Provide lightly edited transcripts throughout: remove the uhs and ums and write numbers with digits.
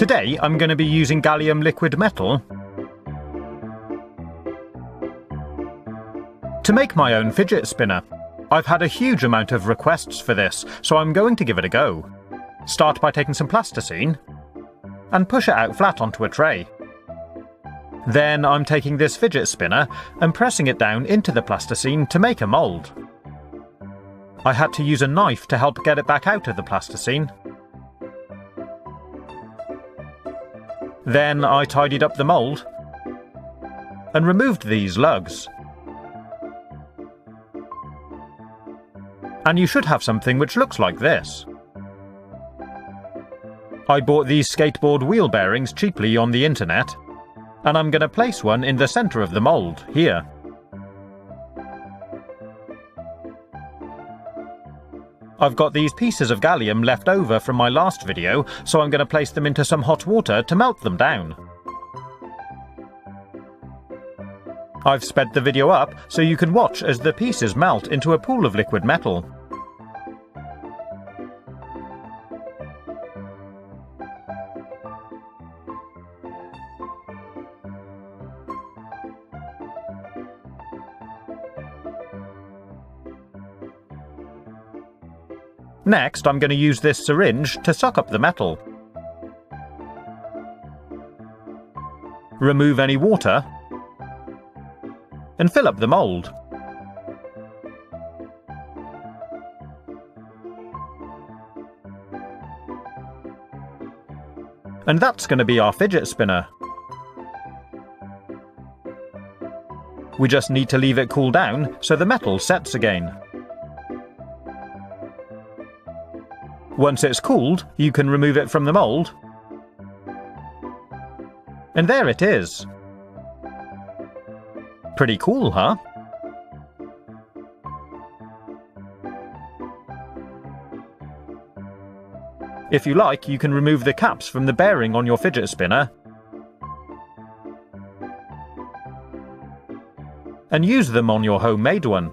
Today I'm going to be using gallium liquid metal to make my own fidget spinner. I've had a huge amount of requests for this, so I'm going to give it a go. Start by taking some plasticine and push it out flat onto a tray. Then I'm taking this fidget spinner and pressing it down into the plasticine to make a mould. I had to use a knife to help get it back out of the plasticine. Then I tidied up the mould and removed these lugs. And you should have something which looks like this. I bought these skateboard wheel bearings cheaply on the internet, and I'm going to place one in the centre of the mould, here. I've got these pieces of gallium left over from my last video, so I'm going to place them into some hot water to melt them down. I've sped the video up so you can watch as the pieces melt into a pool of liquid metal. Next, I'm going to use this syringe to suck up the metal. Remove any water and fill up the mould. And that's going to be our fidget spinner. We just need to leave it cool down so the metal sets again. Once it's cooled, you can remove it from the mould. And there it is. Pretty cool, huh? If you like, you can remove the caps from the bearing on your fidget spinner and use them on your homemade one.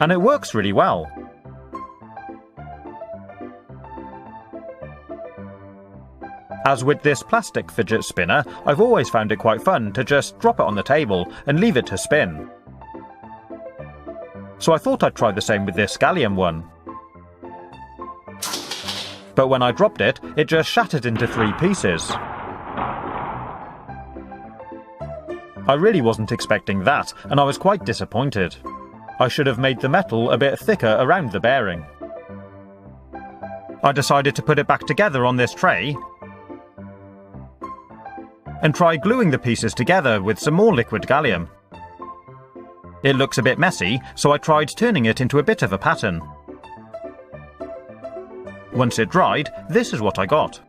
And it works really well. As with this plastic fidget spinner, I've always found it quite fun to just drop it on the table and leave it to spin. So I thought I'd try the same with this gallium one. But when I dropped it, it just shattered into 3 pieces. I really wasn't expecting that, and I was quite disappointed. I should have made the metal a bit thicker around the bearing. I decided to put it back together on this tray and try gluing the pieces together with some more liquid gallium. It looks a bit messy, so I tried turning it into a bit of a pattern. Once it dried, this is what I got.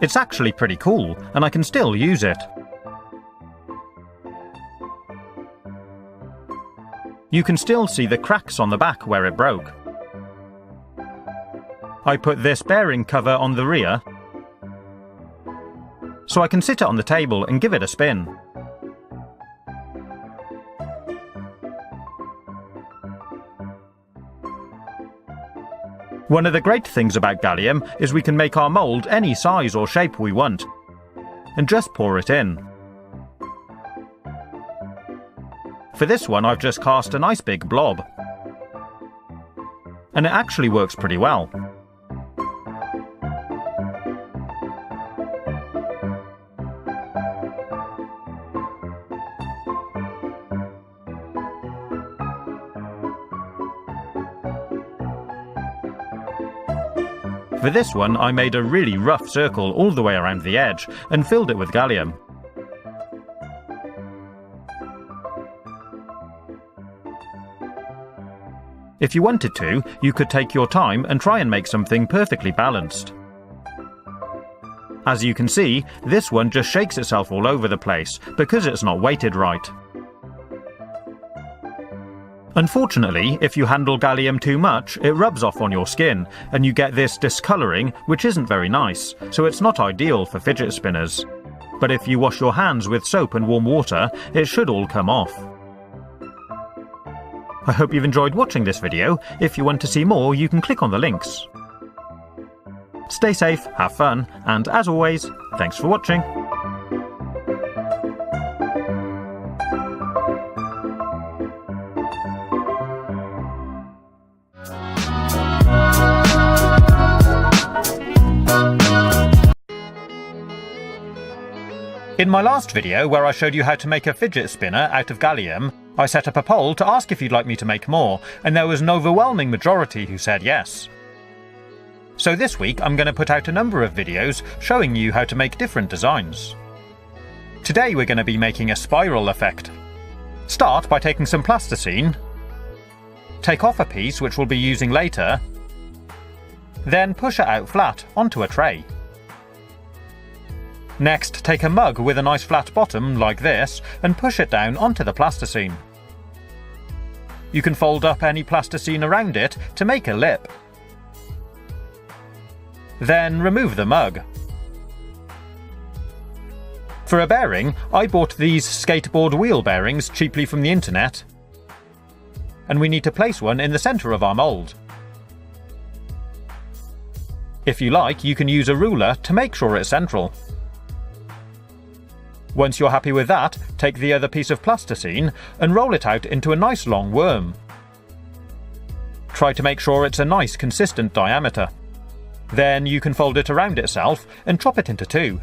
It's actually pretty cool, and I can still use it. You can still see the cracks on the back where it broke. I put this bearing cover on the rear so I can sit it on the table and give it a spin. One of the great things about gallium is we can make our mould any size or shape we want and just pour it in. For this one, I've just cast a nice big blob. And it actually works pretty well. For this one, I made a really rough circle all the way around the edge and filled it with gallium. If you wanted to, you could take your time and try and make something perfectly balanced. As you can see, this one just shakes itself all over the place because it's not weighted right. Unfortunately, if you handle gallium too much, it rubs off on your skin, and you get this discolouring, which isn't very nice, so it's not ideal for fidget spinners. But if you wash your hands with soap and warm water, it should all come off. I hope you've enjoyed watching this video. If you want to see more, you can click on the links. Stay safe, have fun, and as always, thanks for watching. In my last video, where I showed you how to make a fidget spinner out of gallium, I set up a poll to ask if you'd like me to make more, and there was an overwhelming majority who said yes. So this week I'm going to put out a number of videos showing you how to make different designs. Today we're going to be making a spiral effect. Start by taking some plasticine, take off a piece which we'll be using later, then push it out flat onto a tray. Next, take a mug with a nice flat bottom, like this, and push it down onto the plasticine. You can fold up any plasticine around it to make a lip. Then remove the mug. For a bearing, I bought these skateboard wheel bearings cheaply from the internet, and we need to place one in the centre of our mould. If you like, you can use a ruler to make sure it's central. Once you're happy with that, take the other piece of plasticine and roll it out into a nice long worm. Try to make sure it's a nice consistent diameter. Then you can fold it around itself and chop it into two.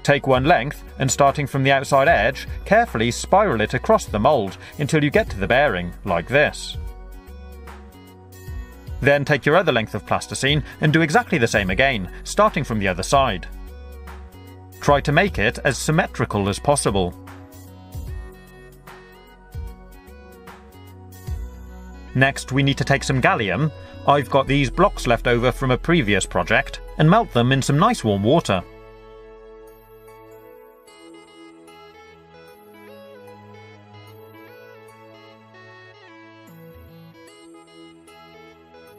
Take one length and, starting from the outside edge, carefully spiral it across the mould until you get to the bearing, like this. Then take your other length of plasticine and do exactly the same again, starting from the other side. Try to make it as symmetrical as possible. Next, we need to take some gallium. I've got these blocks left over from a previous project, and melt them in some nice warm water.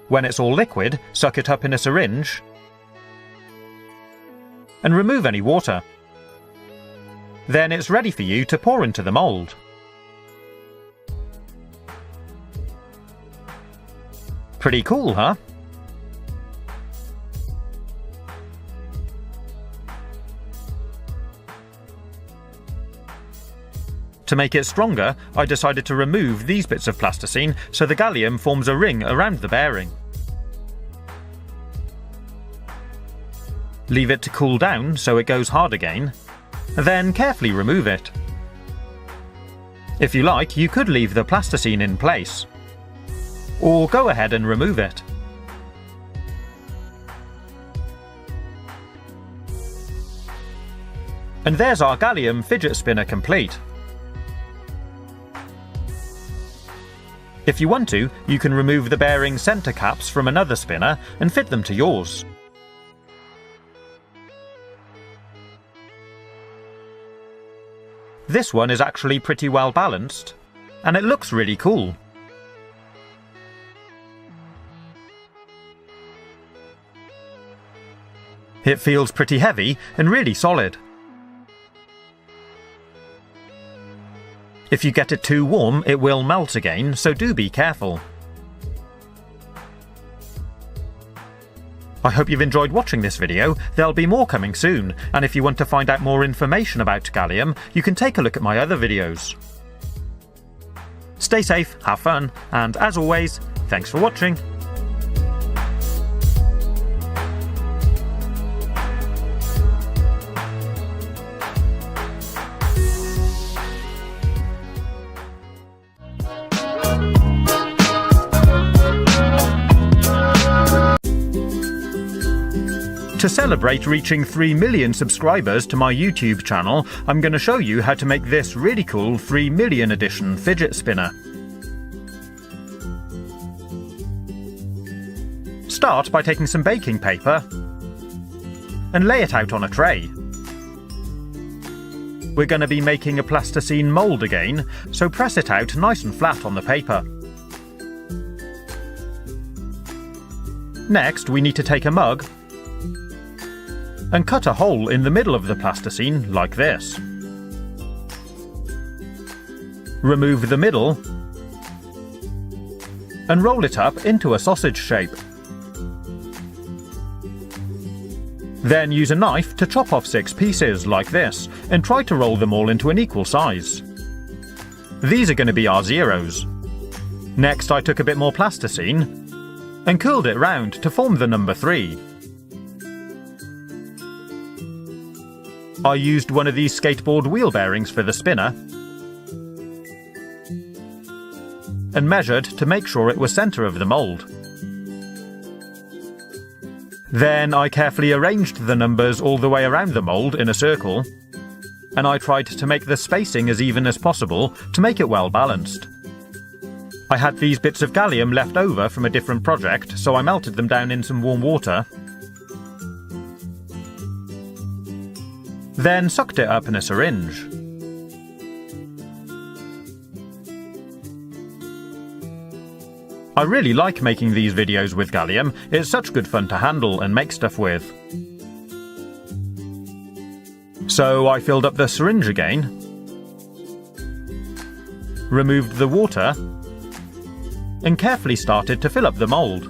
When it's all liquid, suck it up in a syringe and remove any water. Then it's ready for you to pour into the mould. Pretty cool, huh? To make it stronger, I decided to remove these bits of plasticine so the gallium forms a ring around the bearing. Leave it to cool down so it goes hard again, then carefully remove it. If you like, you could leave the plasticine in place, or go ahead and remove it. And there's our gallium fidget spinner complete. If you want to, you can remove the bearing centre caps from another spinner and fit them to yours. This one is actually pretty well balanced, and it looks really cool. It feels pretty heavy and really solid. If you get it too warm, it will melt again, so do be careful. I hope you've enjoyed watching this video. There'll be more coming soon, and if you want to find out more information about gallium, you can take a look at my other videos. Stay safe, have fun, and as always, thanks for watching. To celebrate reaching 3 million subscribers to my YouTube channel, I'm going to show you how to make this really cool 3 million edition fidget spinner. Start by taking some baking paper and lay it out on a tray. We're going to be making a plasticine mould again, so press it out nice and flat on the paper. Next, we need to take a mug and cut a hole in the middle of the plasticine like this. Remove the middle and roll it up into a sausage shape. Then use a knife to chop off 6 pieces like this and try to roll them all into an equal size. These are going to be our zeros. Next I took a bit more plasticine and curled it round to form the number 3. I used one of these skateboard wheel bearings for the spinner and measured to make sure it was centre of the mould. Then I carefully arranged the numbers all the way around the mould in a circle, and I tried to make the spacing as even as possible to make it well balanced. I had these bits of gallium left over from a different project, so I melted them down in some warm water, then sucked it up in a syringe. I really like making these videos with gallium. It's such good fun to handle and make stuff with. So I filled up the syringe again, removed the water, and carefully started to fill up the mould.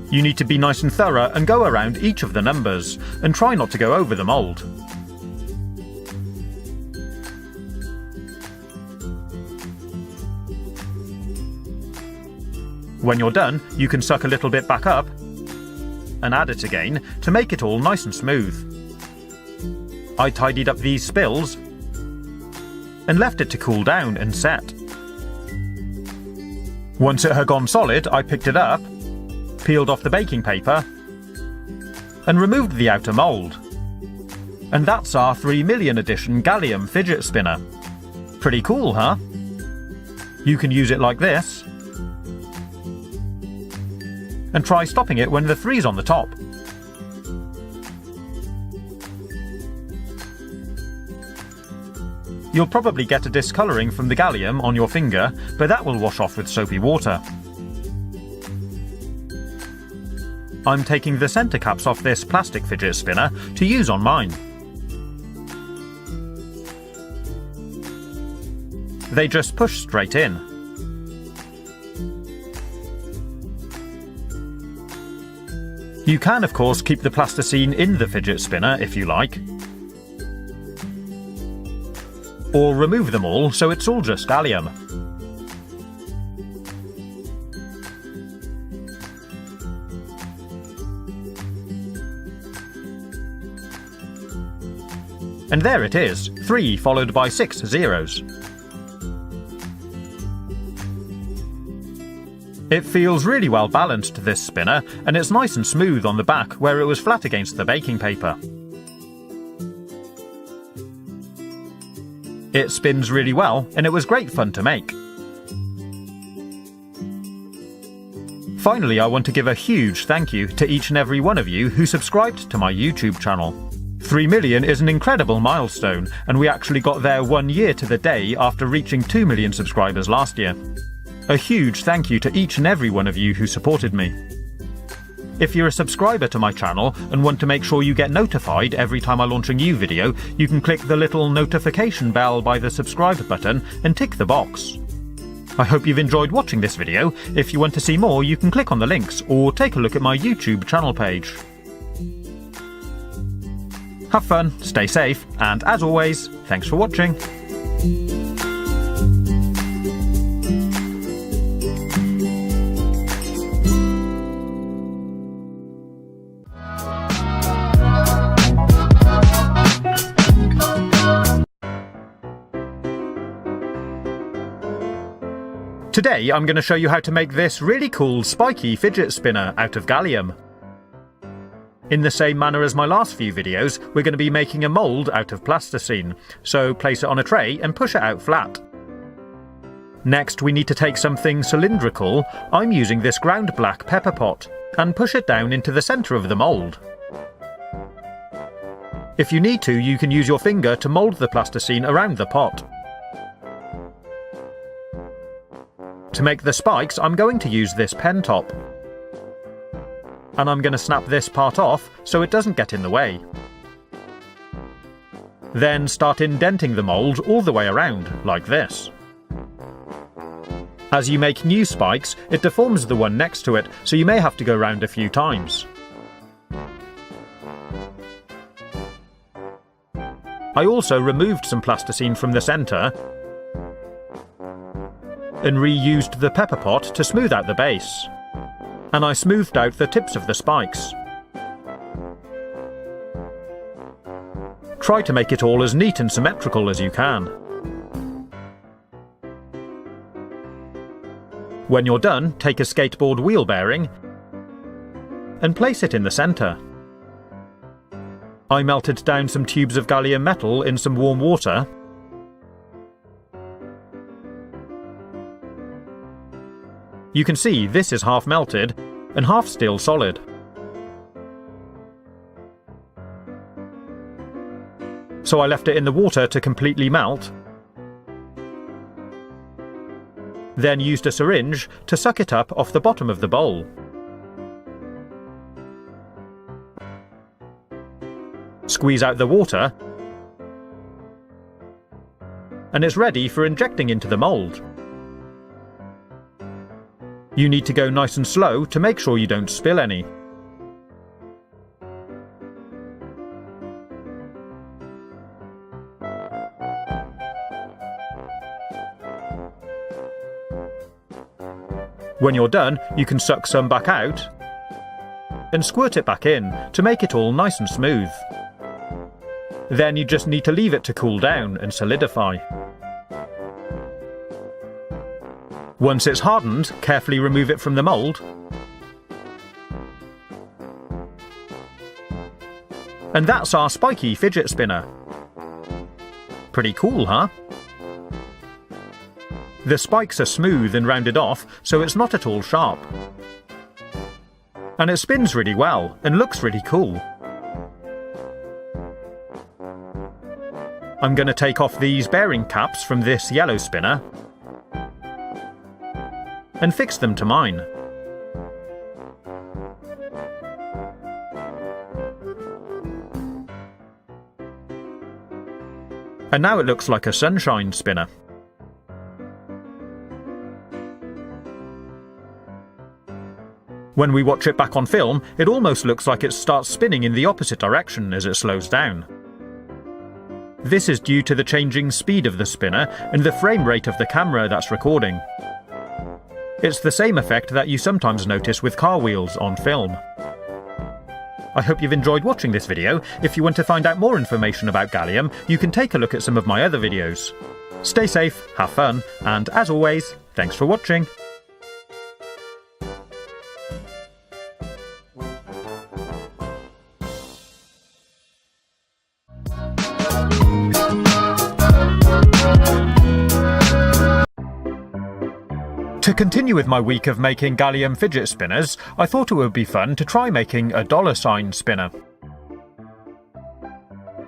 You need to be nice and thorough and go around each of the numbers, and try not to go over the mould. When you're done, you can suck a little bit back up and add it again to make it all nice and smooth. I tidied up these spills and left it to cool down and set. Once it had gone solid, I picked it up, peeled off the baking paper and removed the outer mould. And that's our 3 million edition Gallium Fidget Spinner. Pretty cool, huh? You can use it like this, and try stopping it when the 3's on the top. You'll probably get a discolouring from the gallium on your finger, but that will wash off with soapy water. I'm taking the centre caps off this plastic fidget spinner to use on mine. They just push straight in. You can of course keep the plasticine in the fidget spinner if you like, or remove them all so it's all just gallium. And there it is, 3 followed by 6 zeros. It feels really well balanced, this spinner, and it's nice and smooth on the back where it was flat against the baking paper. It spins really well, and it was great fun to make. Finally, I want to give a huge thank you to each and every one of you who subscribed to my YouTube channel. 3 million is an incredible milestone, and we actually got there 1 year to the day after reaching 2 million subscribers last year. A huge thank you to each and every one of you who supported me. If you're a subscriber to my channel and want to make sure you get notified every time I launch a new video, you can click the little notification bell by the subscribe button and tick the box. I hope you've enjoyed watching this video. If you want to see more, you can click on the links or take a look at my YouTube channel page. Have fun, stay safe, and as always, thanks for watching. Today I'm going to show you how to make this really cool spiky fidget spinner out of gallium. In the same manner as my last few videos, we're going to be making a mould out of plasticine, so place it on a tray and push it out flat. Next we need to take something cylindrical, I'm using this ground black pepper pot, and push it down into the centre of the mould. If you need to, you can use your finger to mould the plasticine around the pot. To make the spikes, I'm going to use this pen top. And I'm going to snap this part off so it doesn't get in the way. Then start indenting the mould all the way around, like this. As you make new spikes, it deforms the one next to it, so you may have to go round a few times. I also removed some plasticine from the centre and reused the pepper pot to smooth out the base. And I smoothed out the tips of the spikes. Try to make it all as neat and symmetrical as you can. When you're done, take a skateboard wheel bearing and place it in the centre. I melted down some tubes of gallium metal in some warm water You can see this is half melted and half still solid. So I left it in the water to completely melt, then used a syringe to suck it up off the bottom of the bowl. Squeeze out the water, and it's ready for injecting into the mould. You need to go nice and slow to make sure you don't spill any. When you're done, you can suck some back out and squirt it back in to make it all nice and smooth. Then you just need to leave it to cool down and solidify. Once it's hardened, carefully remove it from the mould. And that's our spiky fidget spinner. Pretty cool, huh? The spikes are smooth and rounded off, so it's not at all sharp. And it spins really well and looks really cool. I'm going to take off these bearing caps from this yellow spinner and fix them to mine. And now it looks like a sunshine spinner. When we watch it back on film, it almost looks like it starts spinning in the opposite direction as it slows down. This is due to the changing speed of the spinner and the frame rate of the camera that's recording. It's the same effect that you sometimes notice with car wheels on film. I hope you've enjoyed watching this video. If you want to find out more information about gallium, you can take a look at some of my other videos. Stay safe, have fun, and as always, thanks for watching. To continue with my week of making gallium fidget spinners, I thought it would be fun to try making a $sign spinner.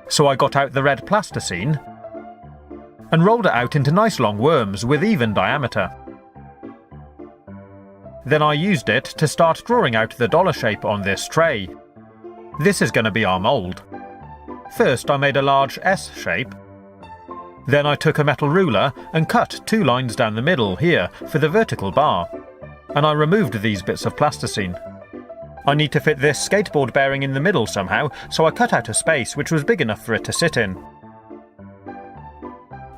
So I got out the red plasticine and rolled it out into nice long worms with even diameter. Then I used it to start drawing out the dollar shape on this tray. This is going to be our mould. First I made a large S shape. Then I took a metal ruler and cut 2 lines down the middle here for the vertical bar, and I removed these bits of plasticine. I need to fit this skateboard bearing in the middle somehow, so I cut out a space which was big enough for it to sit in.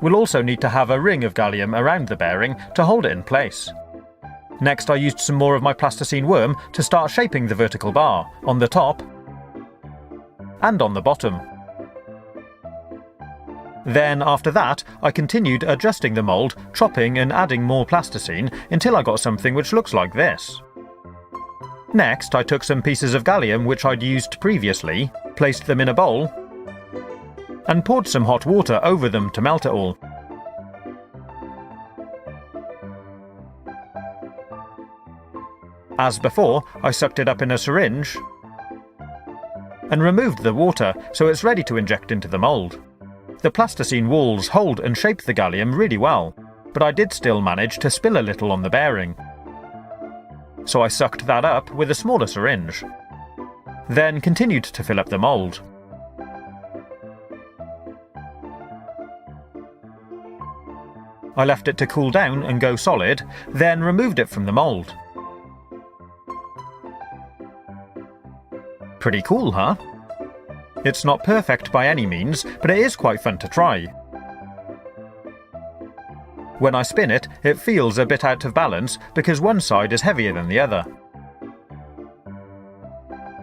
We'll also need to have a ring of gallium around the bearing to hold it in place. Next I used some more of my plasticine worm to start shaping the vertical bar on the top and on the bottom. Then, after that, I continued adjusting the mould, chopping and adding more plasticine until I got something which looks like this. Next, I took some pieces of gallium which I'd used previously, placed them in a bowl, and poured some hot water over them to melt it all. As before, I sucked it up in a syringe and removed the water so it's ready to inject into the mould. The plasticine walls hold and shape the gallium really well, but I did still manage to spill a little on the bearing. So I sucked that up with a smaller syringe, then continued to fill up the mould. I left it to cool down and go solid, then removed it from the mould. Pretty cool, huh? It's not perfect by any means, but it is quite fun to try. When I spin it, it feels a bit out of balance because one side is heavier than the other.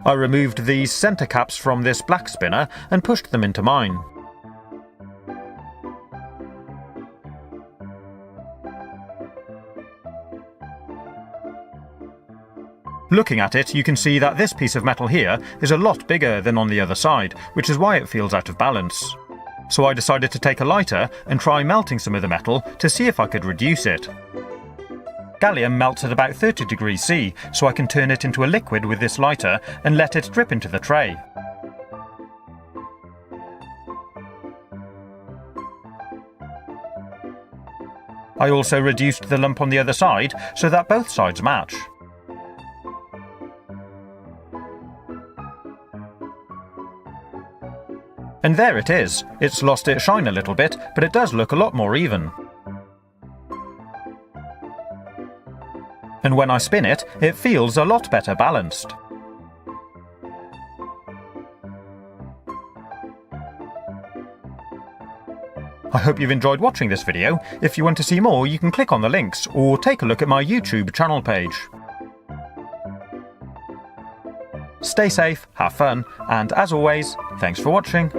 I removed these centre caps from this black spinner and pushed them into mine. Looking at it, you can see that this piece of metal here is a lot bigger than on the other side, which is why it feels out of balance. So I decided to take a lighter and try melting some of the metal to see if I could reduce it. Gallium melts at about 30 degrees C, so I can turn it into a liquid with this lighter and let it drip into the tray. I also reduced the lump on the other side so that both sides match. And there it is. It's lost its shine a little bit, but it does look a lot more even. And when I spin it, it feels a lot better balanced. I hope you've enjoyed watching this video. If you want to see more, you can click on the links or take a look at my YouTube channel page. Stay safe, have fun, and as always, thanks for watching.